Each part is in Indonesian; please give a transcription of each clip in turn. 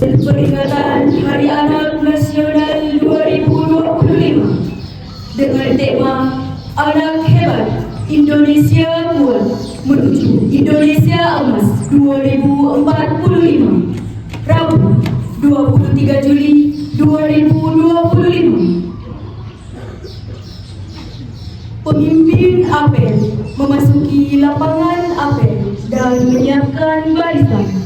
Peringatan Hari Anak Nasional 2025 dengan tema Anak Hebat Indonesia Kuat menuju Indonesia Emas 2045, Rabu 23 Juli 2025. Pemimpin apel memasuki lapangan apel dan menyiapkan barisan.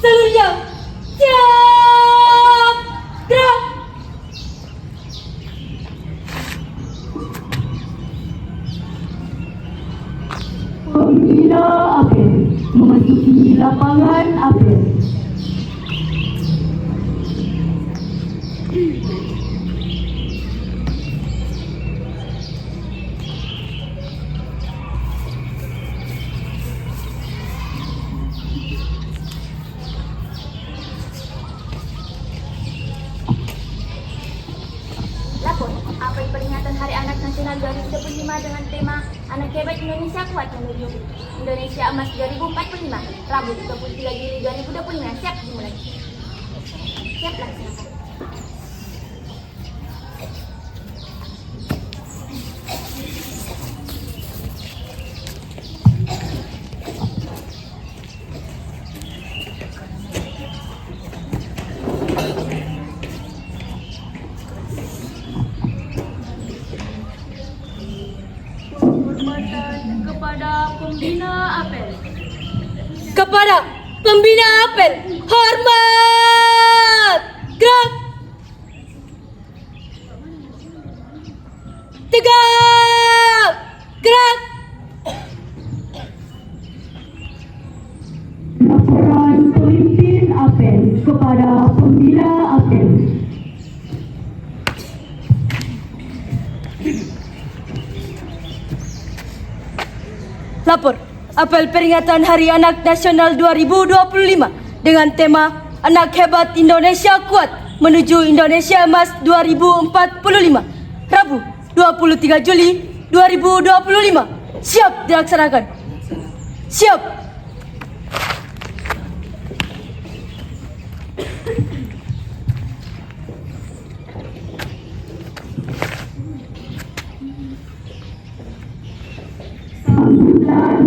Seluruhnya siap, gerak. Pembina apel memasuki lapangan apel. Lapor, apel peringatan Hari Anak Nasional 2025 dengan tema Anak Hebat Indonesia Kuat menuju Indonesia Emas 2045, Rabu 23 Juli 2025. Siap dimulai. Siap laksanakan. Kepada pembina apel. Kepada pembina apel, hormat! Gerak! Tegak! Gerak! Laporan pemimpin apel kepada pembina apel. Lapor, apel peringatan Hari Anak Nasional 2025 dengan tema Anak Hebat Indonesia Kuat menuju Indonesia Emas 2045, Rabu 23 Juli 2025. Siap dilaksanakan. Siap.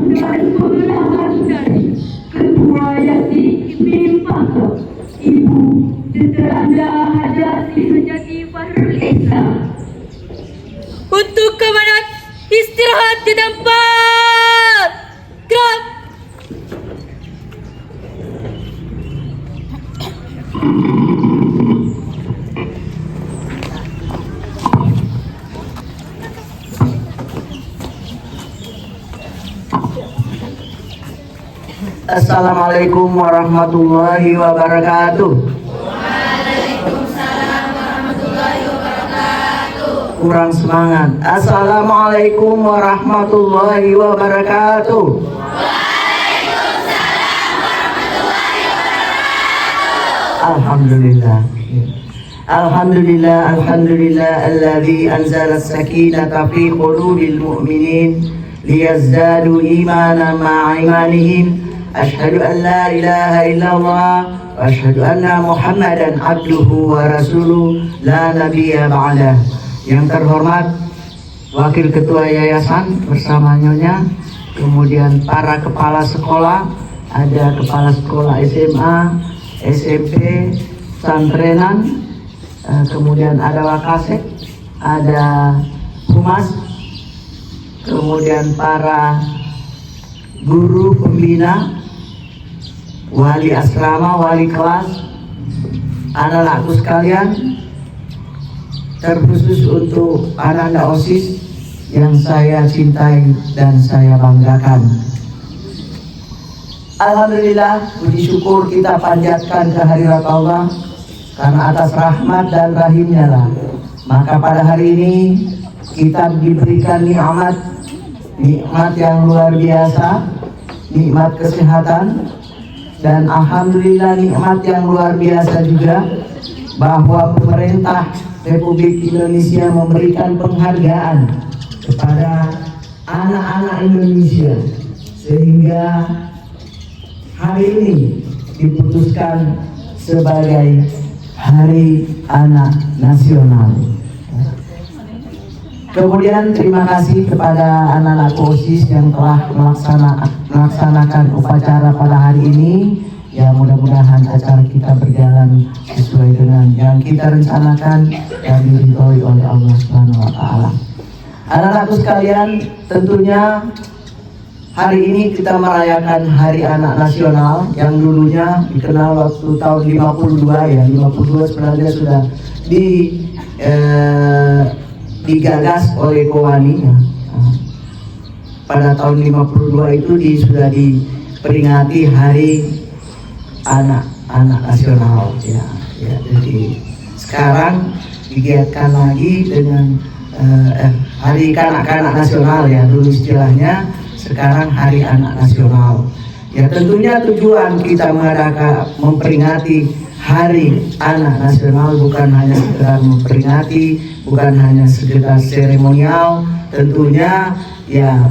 Dan pengerahan dari Ketua Yati Ipim Pangkep, Ibu Diteranda Hajati Sejati Fahrul Esa. Untuk komandan istirahat di tempat. Gerak. Assalamualaikum warahmatullahi wabarakatuh. Waalaikumsalam warahmatullahi wabarakatuh. Kurang semangat. Assalamualaikum warahmatullahi wabarakatuh. Waalaikumsalam warahmatullahi wabarakatuh. Alhamdulillah. Alhamdulillah, alhamdulillah alladzi anzala as-sakinata fi qulubil mu'minin liyazdadu imanan ma'a imanihim. Asyhadu an la ilaha illallah wa asyhadu anna Muhammadan abduhu wa rasuluh la nabiyya ba'dah. Yang terhormat Wakil Ketua Yayasan bersama Nyonya, kemudian para kepala sekolah, ada kepala sekolah SMA, SMP, pesantrenan, kemudian ada Wakasek, ada Humas, kemudian para guru pembina, wali asrama, wali kelas, anak-anakku sekalian, terkhusus untuk anak-anak OSIS yang saya cintai dan saya banggakan. Alhamdulillah, puji syukur kita panjatkan kehadirat Allah karena atas rahmat dan rahimnya lah. Maka pada hari ini kita diberikan nikmat yang luar biasa, nikmat kesehatan, Dan alhamdulillah nikmat yang luar biasa juga bahwa pemerintah Republik Indonesia memberikan penghargaan kepada anak-anak Indonesia, sehingga hari ini diputuskan sebagai Hari Anak Nasional. Kemudian terima kasih kepada anak-anak OSIS yang telah melaksanakan upacara pada hari ini. Ya, mudah-mudahan acara kita berjalan sesuai dengan yang kita rencanakan dan diridhoi oleh Allah Subhanahu wa taala. Anak-anakku sekalian, tentunya hari ini kita merayakan Hari Anak Nasional yang dulunya dikenal waktu tahun 52 ya. 52 sebenarnya sudah digagas oleh Kowani ya. Pada tahun 52 itu sudah diperingati Hari Anak Nasional ya. Jadi sekarang digiatkan lagi dengan Hari Kanak-kanak Nasional ya, dulu istilahnya, sekarang Hari Anak Nasional. Ya, tentunya tujuan kita memperingati Hari Anak Nasional bukan hanya sekedar memperingati, bukan hanya sekedar seremonial, tentunya ya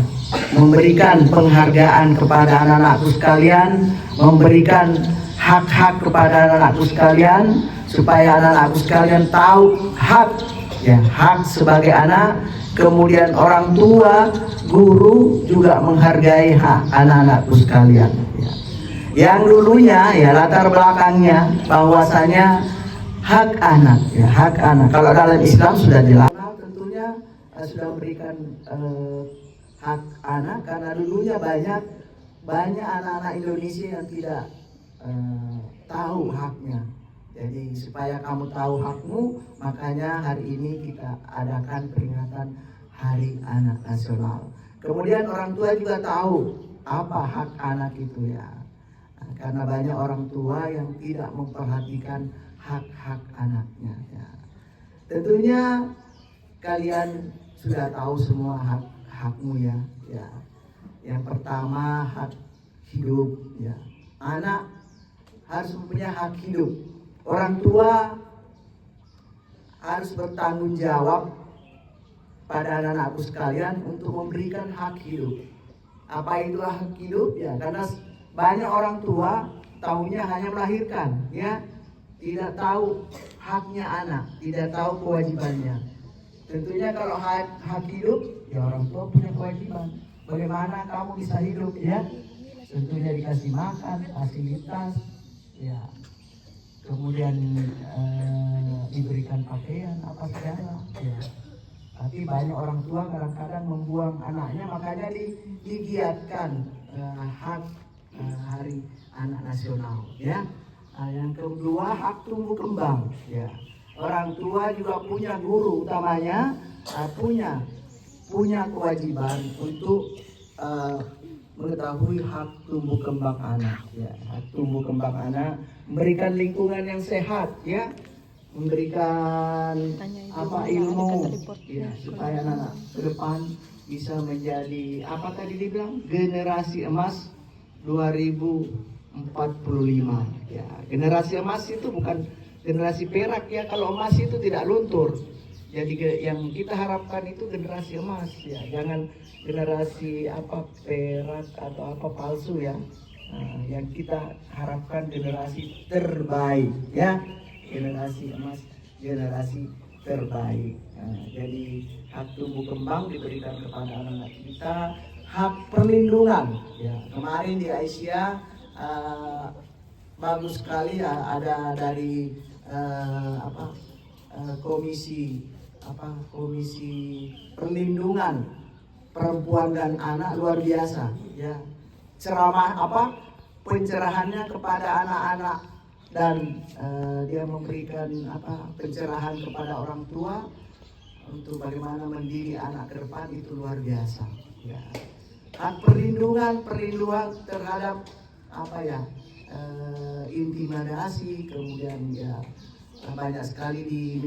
memberikan penghargaan kepada anak-anakku sekalian, memberikan hak-hak kepada anak-anakku sekalian, supaya anak-anakku sekalian tahu hak sebagai anak. Kemudian orang tua, guru juga menghargai hak anak-anakku sekalian ya. Yang dulunya ya latar belakangnya bahwasanya hak anak ya, hak anak kalau dalam Islam sudah jelas, tentunya sudah memberikan hak anak, karena dulunya banyak anak-anak Indonesia yang tidak tahu haknya. Jadi supaya kamu tahu hakmu, makanya hari ini kita adakan peringatan Hari Anak Nasional. Kemudian orang tua juga tahu apa hak anak itu ya. Nah, karena banyak orang tua yang tidak memperhatikan hak-hak anaknya ya. Tentunya kalian sudah tahu semua hakmu ya. Yang pertama hak hidup ya. Anak harus mempunyai hak hidup. Orang tua harus bertanggung jawab pada anak-anakku sekalian untuk memberikan hak hidup. Apa itu hak hidup ya? Karena banyak orang tua tahunya hanya melahirkan ya, tidak tahu haknya anak, tidak tahu kewajibannya. Tentunya kalau hak hidup ya orang tua punya kewajiban. Bagaimana kamu bisa hidup ya? Tentunya dikasih makan, fasilitas ya. Kemudian diberikan pakaian apa segala ya. Tapi banyak orang tua kadang-kadang membuang anaknya, makanya digiatkan hak Hari Anak Nasional ya. Yang kedua hak tumbuh kembang ya. Orang tua juga punya guru utamanya punya kewajiban untuk mengetahui hak tumbuh kembang anak ya. Hak tumbuh kembang anak, memberikan lingkungan yang sehat ya, memberikan ilmu ya, supaya anak ke depan bisa menjadi apa tadi dibilang generasi emas 2045 ya. Generasi emas itu bukan generasi perak ya, kalau emas itu tidak luntur. Jadi yang kita harapkan itu generasi emas ya, jangan generasi perak atau palsu ya. Nah, yang kita harapkan generasi terbaik ya, generasi emas, generasi terbaik. Nah, jadi hak tumbuh kembang diberikan kepada anak-anak kita, hak perlindungan ya. Kemarin di Aisyah bagus sekali ya, ada dari komisi perlindungan perempuan dan anak, luar biasa ya. Ceramah pencerahannya kepada anak-anak, dan dia memberikan pencerahan kepada orang tua untuk bagaimana mendidik anak ke depan, itu luar biasa ya. Hak perlindungan terhadap intimidasi, kemudian ya banyak sekali di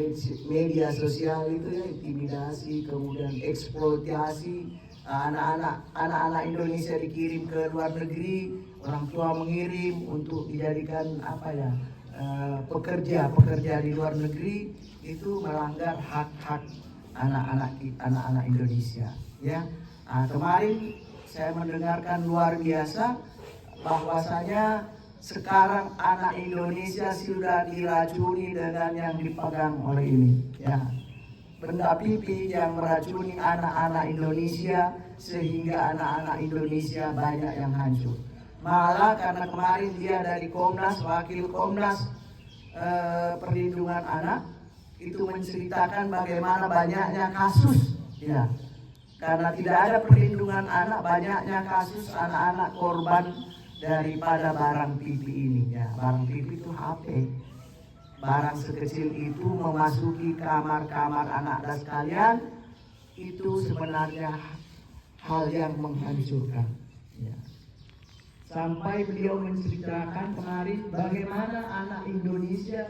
media sosial itu ya, intimidasi, kemudian eksploitasi. Anak-anak Indonesia dikirim ke luar negeri orang tua mengirim untuk dijadikan pekerja di luar negeri, itu melanggar hak-hak anak-anak Indonesia. Ya, kemarin saya mendengarkan luar biasa bahwasanya sekarang anak Indonesia sudah diracuni dengan yang dipegang oleh ini. Ya, benda pipi yang meracuni anak-anak Indonesia sehingga anak-anak Indonesia banyak yang hancur. Malah karena kemarin dia dari Komnas, wakil Komnas Perlindungan Anak itu menceritakan bagaimana banyaknya kasus, ya, karena tidak ada perlindungan anak, banyaknya kasus anak-anak korban daripada barang pipi ini. Ya, barang pipi itu HP. Barang sekecil itu memasuki kamar-kamar anak dan sekalian, itu sebenarnya hal yang menghancurkan. Ya. Sampai beliau menceritakan kemarin bagaimana anak Indonesia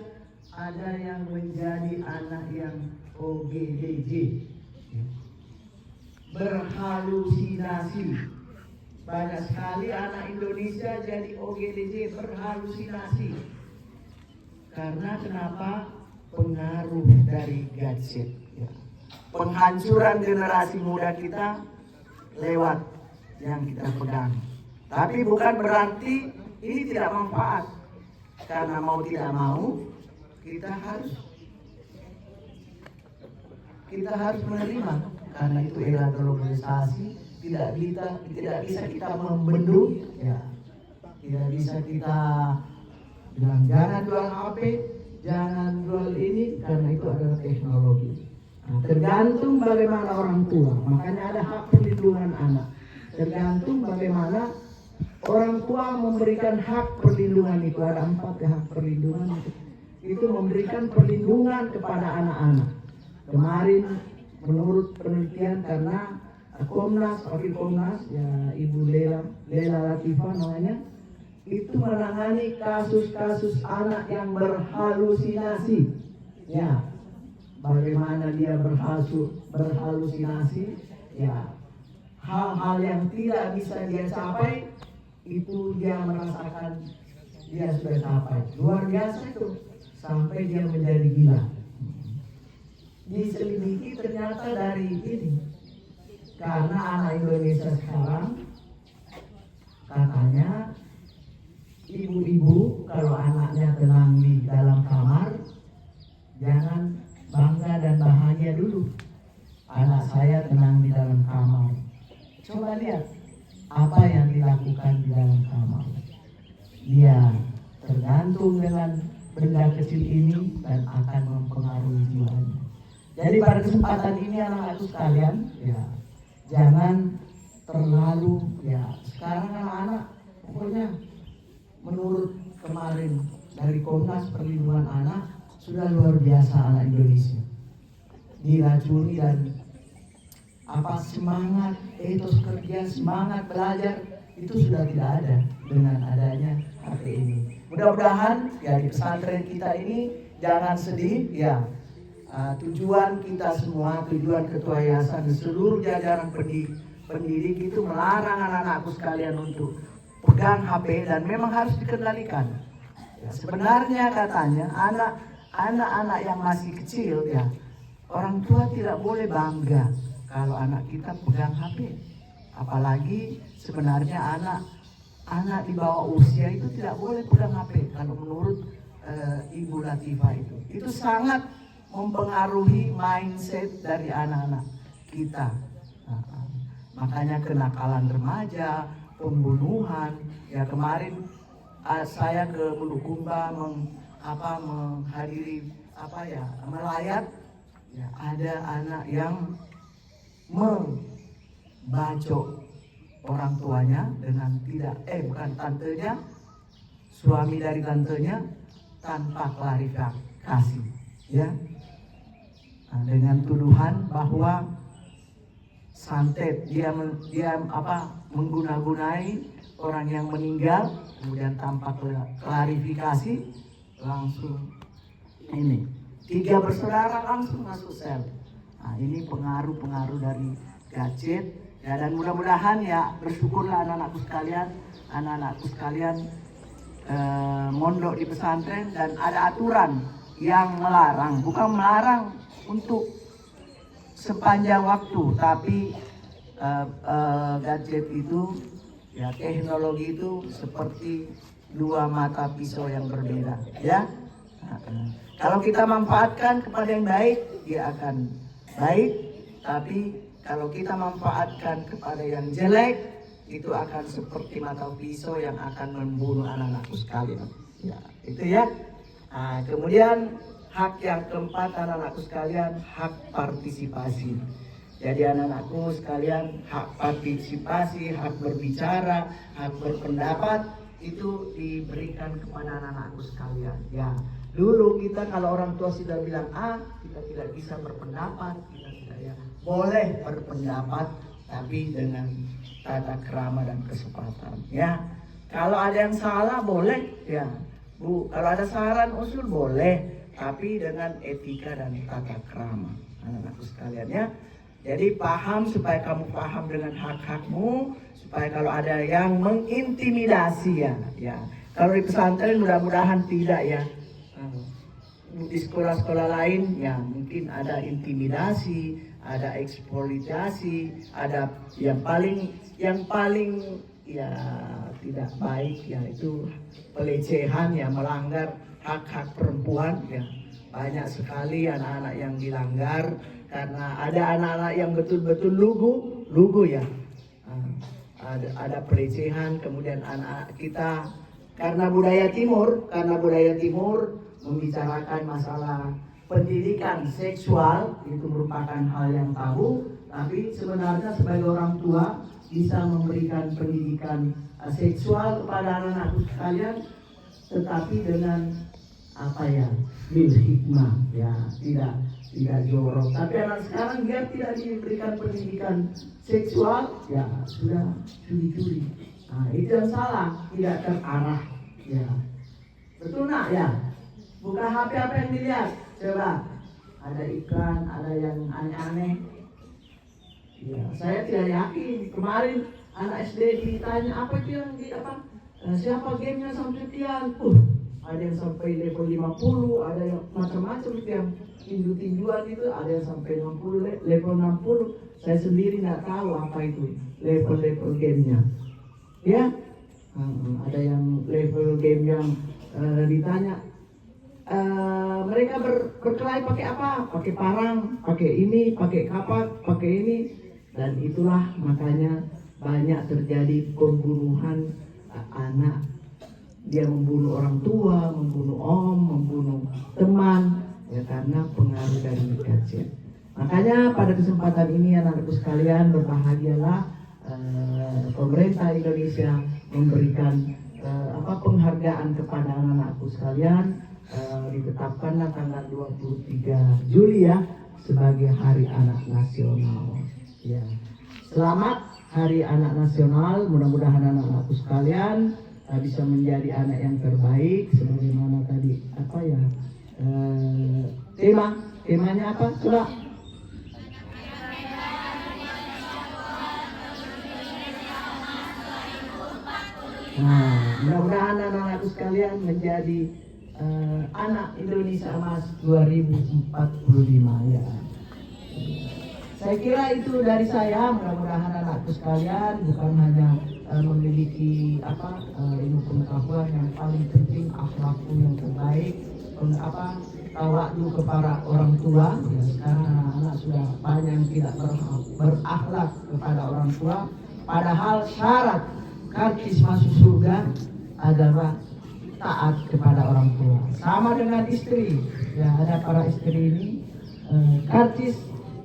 ada yang menjadi anak yang OGDJ, ya, berhalusinasi. Banyak sekali anak Indonesia jadi OGDJ, berhalusinasi. Karena kenapa? Pengaruh dari gadget. Ya. Penghancuran generasi muda kita lewat yang kita pegang. Tapi bukan berarti ini tidak manfaat. Karena mau tidak mau kita harus menerima. Karena itu era globalisasi, tidak bisa kita membendung. Ya. Tidak bisa kita bilang jangan jual HP, jangan jual ini, karena itu adalah teknologi. Nah, tergantung bagaimana orang tua. Makanya ada hak perlindungan anak. Tergantung bagaimana orang tua memberikan hak perlindungan itu. Ada 4 hak perlindungan itu memberikan perlindungan kepada anak-anak. Kemarin menurut penelitian karena Komnas, wakil Komnas, ya Ibu Lela Latifah namanya, itu menangani kasus-kasus anak yang berhalusinasi. Ya, bagaimana dia berhalusinasi, ya, hal-hal yang tidak bisa dia capai, itu dia merasakan dia sudah capai. Luar biasa itu, sampai dia menjadi gila. Diselidiki ternyata dari ini, karena anak Indonesia sekarang katanya ibu-ibu kalau anaknya tenang di dalam kamar, jangan bangga dan bahagia dulu. Anak saya tenang di dalam kamar. Coba lihat apa yang dilakukan di dalam kamar. Dia tergantung dengan benda kecil ini dan akan mempengaruhi jiwanya. Jadi pada kesempatan ini anak-anakku sekalian, ya, jangan terlalu, ya, sekarang anak-anak pokoknya menurut kemarin dari Komnas Perlindungan Anak sudah luar biasa anak Indonesia diracuni dan semangat etos kerja, semangat belajar itu sudah tidak ada dengan adanya HP ini. Mudah-mudahan ya di pesantren kita ini jangan sedih, ya. Tujuan kita semua, tujuan ketua yayasan dan seluruh jajaran pendidik itu melarang anak-anakku sekalian untuk pegang HP dan memang harus dikendalikan. Ya, sebenarnya katanya anak-anak yang masih kecil, ya, orang tua tidak boleh bangga kalau anak kita pegang HP. Apalagi sebenarnya anak di bawah usia itu tidak boleh pegang HP. Kalau menurut Ibu Latifah itu sangat mempengaruhi mindset dari anak-anak kita. Makanya kenakalan remaja, pembunuhan. Ya kemarin saya ke Bulukumba menghadiri melayat. Ya, ada anak yang membacok orang tuanya dengan tantenya, suami dari tantenya tanpa klarifikasi, ya. Nah, dengan tuduhan bahwa santet dia mengguna-gunai orang yang meninggal, kemudian tanpa klarifikasi langsung 3 bersaudara langsung masuk sel. Nah, ini pengaruh dari gadget Ya, dan mudah-mudahan ya bersyukurlah anak-anakku sekalian mondok di pesantren dan ada aturan yang melarang, bukan melarang untuk sepanjang waktu, tapi gadget itu ya, teknologi itu seperti dua mata pisau yang berbeda ya. Kalau kita manfaatkan kepada yang baik, dia akan baik, tapi kalau kita manfaatkan kepada yang jelek, itu akan seperti mata pisau yang akan membunuh anak-anakku sekalian. Ya, itu ya. Nah, kemudian hak yang keempat anak-anakku sekalian, hak partisipasi. Jadi anak-anakku sekalian, hak partisipasi, hak berbicara, hak berpendapat itu diberikan kepada anak-anakku sekalian. Ya, dulu kita kalau orang tua sudah bilang A, kita tidak bisa berpendapat, kita tidak ya. Boleh berpendapat, tapi dengan tata krama dan kesempatan. Ya, kalau ada yang salah boleh, ya Bu. Kalau ada saran usul boleh, tapi dengan etika dan tata krama, anak-anakku sekalian ya. Jadi paham, supaya kamu paham dengan hak-hakmu, supaya kalau ada yang mengintimidasi ya. Kalau di pesantren mudah-mudahan tidak ya. Di sekolah-sekolah lain ya mungkin ada intimidasi, ada eksploitasi, ada yang paling ya tidak baik ya, itu pelecehan ya, melanggar hak-hak perempuan ya. Banyak sekali anak-anak yang dilanggar karena ada anak-anak yang betul-betul lugu ya. Ada pelecehan, kemudian anak kita karena budaya timur membicarakan masalah pendidikan seksual itu merupakan hal yang tabu, tapi sebenarnya sebagai orang tua bisa memberikan pendidikan seksual kepada anak-anak sekalian, tetapi dengan bil hikmah ya, tidak jorok. Tapi anak sekarang dia tidak diberikan pendidikan seksual ya, sudah curi-curi. Nah, itu yang salah, tidak terarah ya. Betul nak ya? Buka HP apa yang dilihat? Coba, ada iklan, ada yang aneh-aneh. Ya, saya tidak yakin. Kemarin anak SD ditanya apa itu yang siapa gamenya sampai sekian. Ada yang sampai level 50, ada yang macam-macam yang tinju-tinjuan itu, ada yang sampai 60, level 60. Saya sendiri nggak tahu apa itu level-level gamenya. Ya, ada yang level game yang ditanya. Mereka berkelahi pakai apa? Pakai parang, pakai ini, pakai kapak, pakai ini, dan itulah makanya banyak terjadi pembunuhan anak. Dia membunuh orang tua, membunuh om, membunuh teman, ya karena pengaruh dari gadget. Makanya pada kesempatan ini anak-anakku sekalian berbahagialah, pemerintah Indonesia memberikan penghargaan kepada anak-anakku sekalian. Ditetapkanlah tanggal 23 Juli ya sebagai Hari Anak Nasional. Ya. Selamat Hari Anak Nasional. Mudah-mudahan anak-anakku sekalian bisa menjadi anak yang terbaik sebagaimana tadi temanya apa? Coba. Nah, mudah-mudahan anak-anakku sekalian menjadi anak Indonesia Emas 2045 ya. Saya kira itu dari saya. Mudah-mudahan anakku sekalian bukan hanya memiliki ilmu pengetahuan, yang paling penting akhlakku yang terbaik, tawadu kepada orang tua. Ya, sekarang anak-anak sudah banyak yang tidak berakhlak kepada orang tua, padahal syarat karcis masuk surga adalah taat kepada orang tua. Sama dengan istri ya, ada para istri ini karcis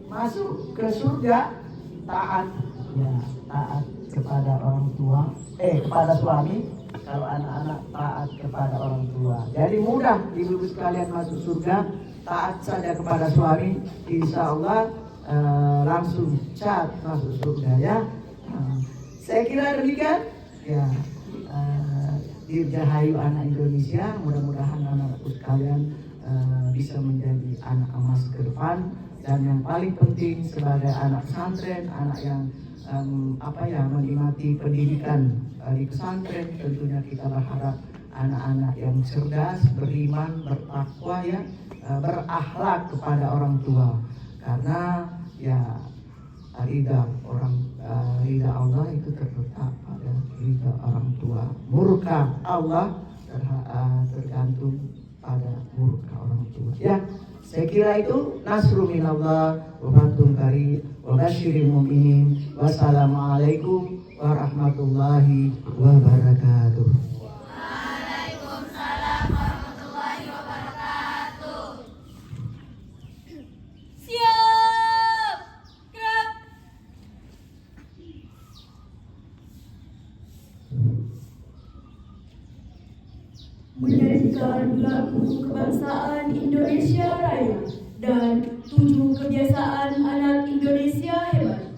masuk ke surga taat ya, taat kepada orang tua, kepada suami. Kalau anak-anak taat kepada orang tua, jadi mudah ibu-ibu sekalian masuk surga. Taat saja kepada suami, insya Allah langsung cat masuk surga ya. Saya kira demikian ya. Dirgahayu anak Indonesia, mudah-mudahan anak-anakku sekalian bisa menjadi anak emas ke depan. dan yang paling penting sebagai anak pesantren, anak yang menikmati pendidikan di pesantren, tentunya kita berharap anak-anak yang cerdas, beriman, bertakwa, ya, berakhlak kepada orang tua, karena ya ridha Allah itu terletak pada ridha orang tua. Murka Allah tergantung pada murka orang tua. Ya, saya kira itu. Nasru minallah wa fathun qarib wa basyiril mu'minin. Wassalamualaikum warahmatullahi wabarakatuh. Waalaikumsalam warahmatullahi wabarakatuh. Siap. Gerak. Menyanyikan lagu kebangsaan Indonesia Raya dan 7 kebiasaan anak Indonesia hebat.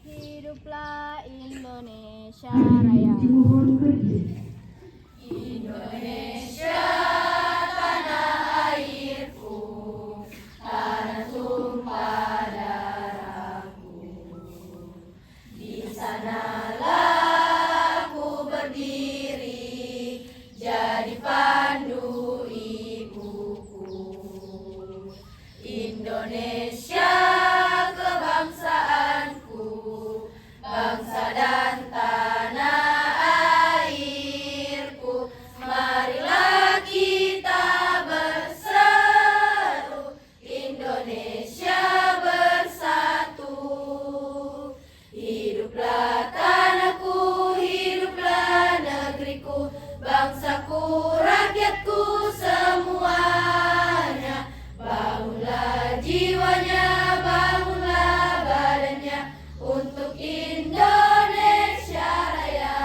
Hiduplah Indonesia Raya. Dimohon berdiri. Indonesia tanah airku, tanah tumpah darahku. Di sanalah aku berdiri, jadi pandu ibuku. Indonesia kebangsaanku, bangsa dan tanah airku. Marilah kita berseru, Indonesia bersatu. Hiduplah tanahku, hiduplah negeriku, bangsaku, rakyatku semuanya. Bangunlah jiwanya, bangunlah badannya untuk Indonesia Raya.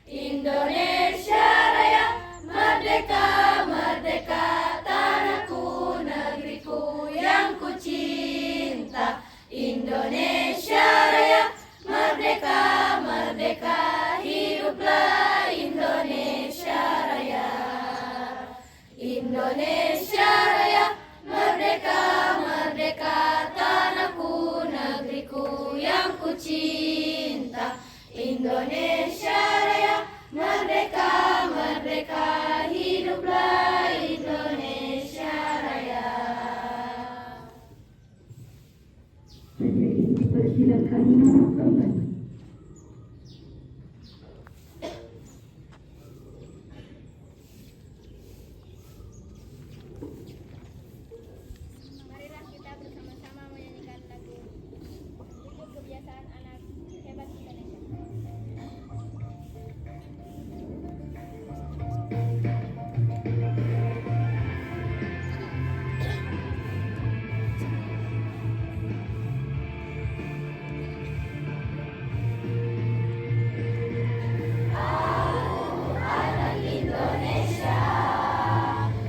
Indonesia Raya, merdeka, merdeka, tanahku, negeriku yang ku cinta. Indonesia Raya, merdeka, merdeka, hiduplah Indonesia Raya. Indonesia Raya, merdeka, merdeka, tanahku, negeriku yang ku cinta. Indonesia Raya, merdeka, merdeka, hiduplah Indonesia Raya. Menjadi dipersilakan membantu. Marilah kita bersama-sama menyanyikan lagu 7 kebiasaan anak hebat Indonesia. Anak Indonesia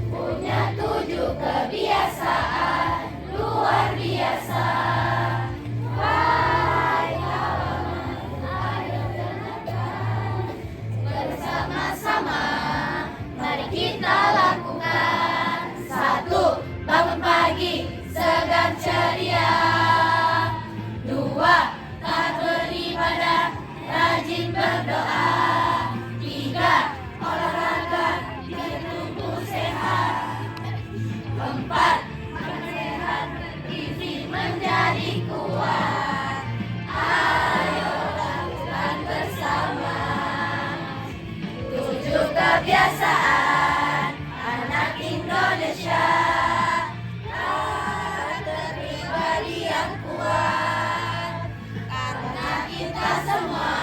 punya 7 kebiasaan luar biasa. Wahai kawan, ayo dengarkan bersama-sama. Mari kita lakukan. 1. Bangun pagi segar ceria. 2. Taat beribadah, rajin berdoa. 3. Olahraga biar tubuh sehat. 4. Makan sehat, gizi menjadi kuat. Ayo lakukan bersama. 7 kebiasaan anak Indonesia. Karakter pribadi yang kuat, karena kita semua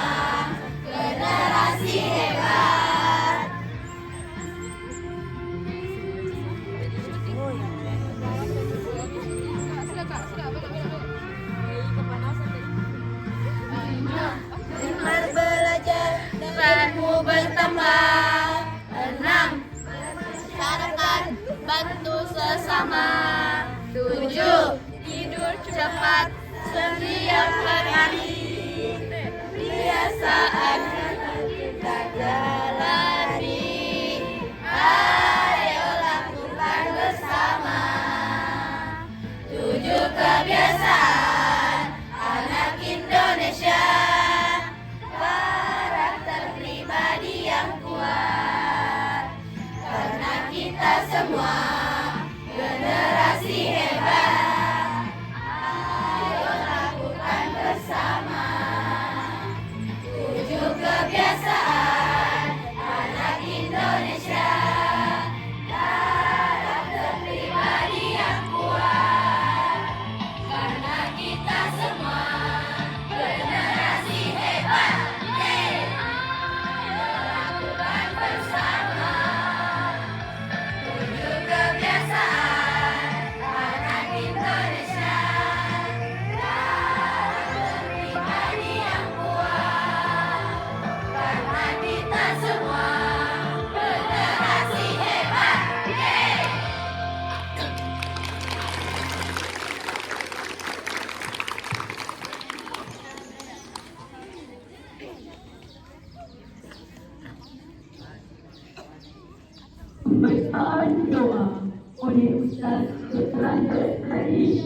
generasi hebat. Benar belajar dan ilmu bertambah. 6. Masyarakat bantu sesama. 7. Tidur cepat setiap hari. Kebiasaan kita jalani. Ayo lakukan bersama. 7 kebiasaan anak Indonesia. Karakter pribadi yang kuat. Karena kita semua generasi hebat. Ayo lakukan bersama. 7 kebiasaan anak Indonesia. Karakter pribadi yang kuat. Karena kita semua generasi hebat. Ayo lakukan bersama. 7 kebiasaan anak Indonesia. Karakter pribadi yang kuat. Karena kita semua generasi hebat. Pembacaan doa oleh Ustaz Selamat Hari.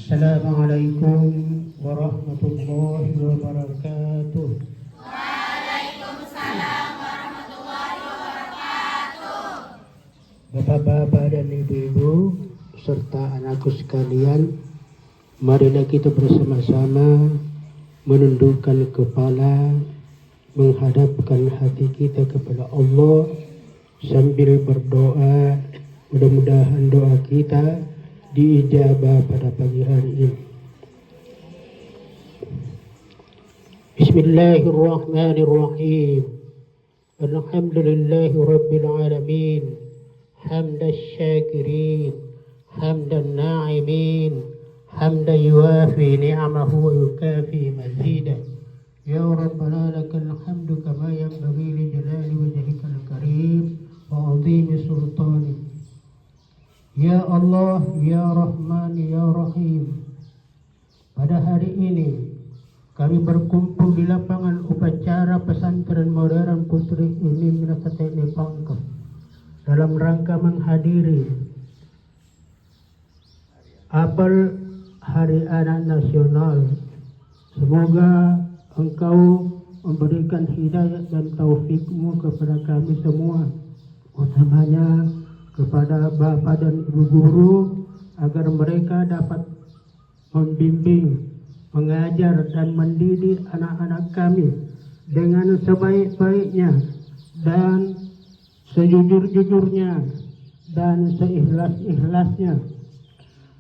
Assalamualaikum warahmatullahi wabarakatuh. Bapak-bapak dan ibu-ibu serta anakku sekalian, marilah kita bersama-sama menundukkan kepala, menghadapkan hati kita kepada Allah sambil berdoa. Mudah-mudahan doa kita diijabah pada pagi hari ini. Bismillahirrahmanirrahim. Alhamdulillahi rabbil alamin. Hamdan syakirin, hamdan na'imin, hamdan yuafi ni'amahu wa yukafi mazidah. Ya Rabbana lakal hamdu kama yanbaghi li jalali wajhikal karim wa 'azimi sultanik. Ya Allah, Ya Rahman, Ya Rahim. Pada hari ini kami berkumpul di lapangan upacara pesantren modern Putri Umi Minasatene Pangkep dalam rangka menghadiri apel Hari Anak Nasional. Semoga Engkau memberikan hidayah dan taufik-Mu kepada kami semua, utamanya kepada Bapak dan Ibu guru, agar mereka dapat membimbing, mengajar dan mendidik anak-anak kami dengan sebaik-baiknya dan sejujur-jujurnya dan seikhlas-ikhlasnya,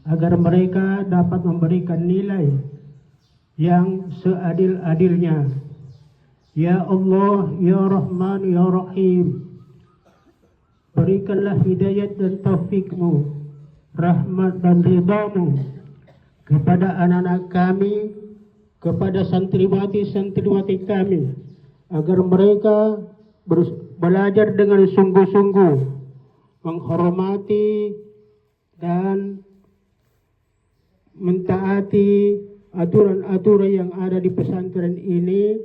agar mereka dapat memberikan nilai yang seadil-adilnya. Ya Allah, Ya Rahman, Ya Rahim, berikanlah hidayat dan taufik-Mu, rahmat dan ridha-Mu kepada anak-anak kami, kepada santriwati-santriwati kami, agar mereka belajar dengan sungguh-sungguh, menghormati dan mentaati aturan-aturan yang ada di pesantren ini,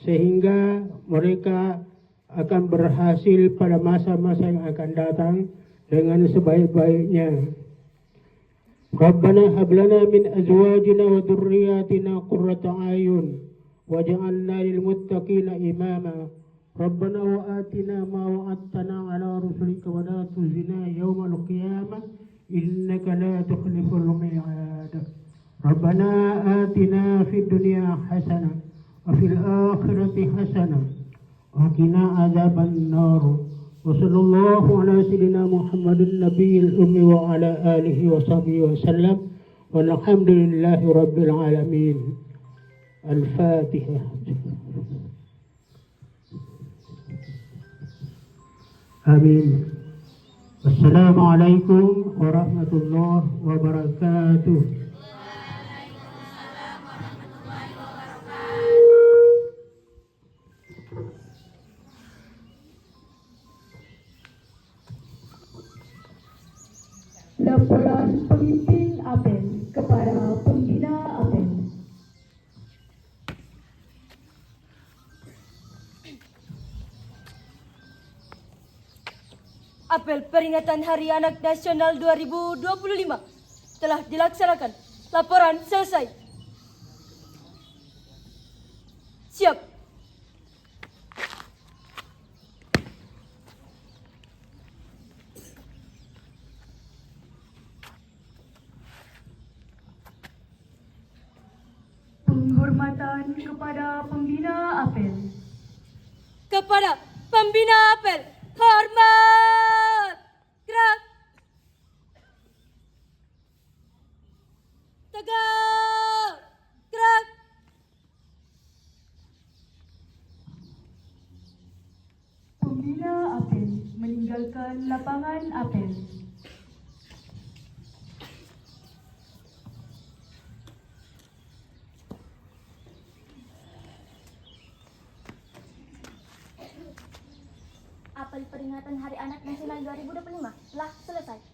sehingga mereka akan berhasil pada masa-masa yang akan datang dengan sebaik-baiknya. Rabbana hab lana min azwajina wa dhurriyyatina qurrata a'yun waj'alna lil muttaqina imama. Rabbana wa atina ma wa'adtana ala rusulika wa la tuzina yawmal qiyamah innaka la tukhliful mi'ad. Rabbana atina fid dunya hasanah wa fil akhirati hasanah wa qina adzaban nar. Wa sallallahu ala sayyidina Muhammadin nabiyil ummi wa ala alihi wa sahbihi wa sallam walhamdulillahi rabbil alamin. Al-Fatihah. Amin. Wassalamualaikum warahmatullahi wabarakatuh. Laporan pemimpin apel kepada pembina apel. Apel peringatan Hari Anak Nasional 2025 telah dilaksanakan. Laporan selesai. Siap. Penghormatan kepada pembina apel. Kepada pembina apel, hormat. Gerak. Tegak. Gerak. Pembina apel meninggalkan lapangan apel. Apel peringatan Hari Anak Nasional 2025 telah selesai.